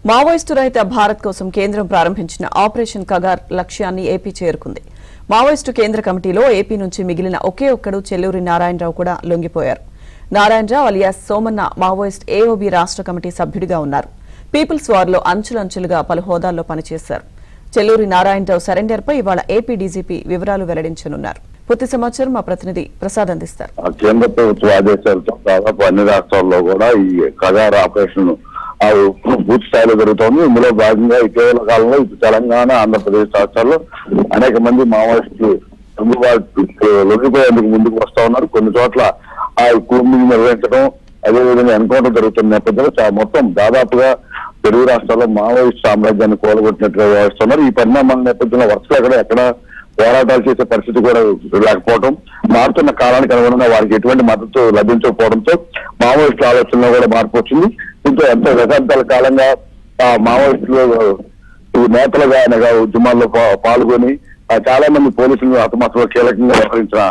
Maoist రహిత భారత్ కోసం కేంద్రం ప్రారంభించిన ఆపరేషన్ కగార్ లక్ష్యాన్ని ఏపీ చేరుకుంది. మావోయిస్టు కేంద్ర కమిటీలో ఏపీ నుంచి మిగిలిన ఒకే ఒక్కడు చెల్లూరి నారాయణరావు కూడా లొంగిపోయారు. Narayanarao alias Somanna Maoist AOB రాష్ట్ర కమిటీ సభ్యుడిగా ఉన్నారు. పీపుల్స్ వార్లో అంచులంచులుగా పలు హోదాల్లో పనిచేశారు. చెల్లూరి నారాయణరావు సరెండర్ పై ఇవాళ ఏపీ డీజీపీ వివరాలు వెల్లడించనున్నారు. పూర్తి సమాచారం మా ప్రతినిధి ప్రసాద్ అందిస్తారు. కేంద్ర ప్రభుత్వ ఆదేశాలతో దాదాపు అన్ని రాష్ట్రాల్లో కూడా ఈ కగార్ ఆపరేషన్ పూర్తి స్థాయిలో జరుగుతోంది. ఇందులో భాగంగా ఇటీవల కాలంలో ఇటు తెలంగాణ, ఆంధ్రప్రదేశ్ రాష్ట్రాల్లో అనేక మంది మావోయిస్టులు లొంగిపోయేందుకు ముందుకు వస్తా ఉన్నారు. కొన్ని చోట్ల ఆ కూంబింగ్ నిర్వహించడం, అదేవిధంగా ఎన్కౌంటర్ జరుగుతున్న నేపథ్యంలో మొత్తం దాదాపుగా తెలుగు రాష్ట్రాల్లో మావోయిస్ట్ సామ్రాజ్యాన్ని కూలగొట్టినట్టుగా వ్యవహరిస్తున్నారు. ఈ పరిణామాల నేపథ్యంలో వరుసగా ఎక్కడ పోరాటాలు చేసే పరిస్థితి కూడా లేకపోవడం, మారుతున్న కాలానికి అనుగుణంగా వారికి ఎటువంటి మద్దతు లభించకపోవడంతో మావోయిస్టుల ఆలోచనలో కూడా మార్పు వచ్చింది. దీంతో ఎంతో దశాబ్దాల కాలంగా మావోయిస్టులు నేతలుగా ఉద్యమాల్లో పాల్గొని చాలా మంది పోలీసులు హతమార్చలో కీలకంగా వ్యవహరించిన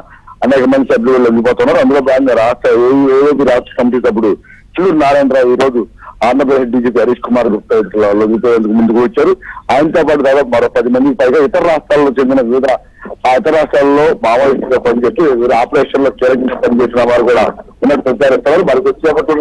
అనేక మంది సభ్యులు లొంగిపోతున్నారు. అందులో భాగంగా ఏఓబీ రాష్ట్ర కమిటీ సభ్యుడు చెల్లూరి నారాయణరావు ఈ రోజు ఆంధ్రప్రదేశ్ డీజీపీ హరీష్ కుమార్ గుప్తా లొంగిపోయేందుకు ముందుకు వచ్చారు. ఆయనతో పాటు దాదాపు మరో 10 మందికి పైగా ఇతర రాష్ట్రాల్లో చెందిన వివిధ ఇతర రాష్ట్రాల్లో మావోయిస్టుగా పనిచేస్తూ వివిధ ఆపరేషన్ లో కీలకంగా పనిచేసిన వారు కూడా ఉన్నట్టు ప్రచారిస్తున్నారు. వారికి వచ్చేపట్టు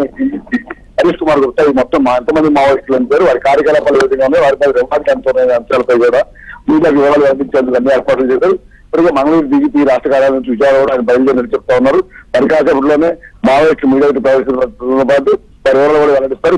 హరీష్ కుమార్ గుప్తా ఈ మొత్తం ఎంతమంది మావోయిస్టులు అంటారు, వారి కార్యకలాపాలు ఏ విధంగా ఉన్నాయి, వారిపై రిమాండ్ ఎంత అంశాలపై కూడా మీడియాకు వివరాలు కల్పించేందుకు అన్ని ఏర్పాట్లు చేశారు. ఇప్పటికే మంగళూరు డీజీపీ రాష్ట్ర కార్యాలయం నుంచి విజయవాడ ఆయన బయలుదేరి చెప్తా ఉన్నారు. మరి కాసేపట్లోనే మావోయిస్టులు మీడియాకు ప్రవేశించడంతో పాటు వారి వివరాలు కూడా వెల్లడిస్తారు.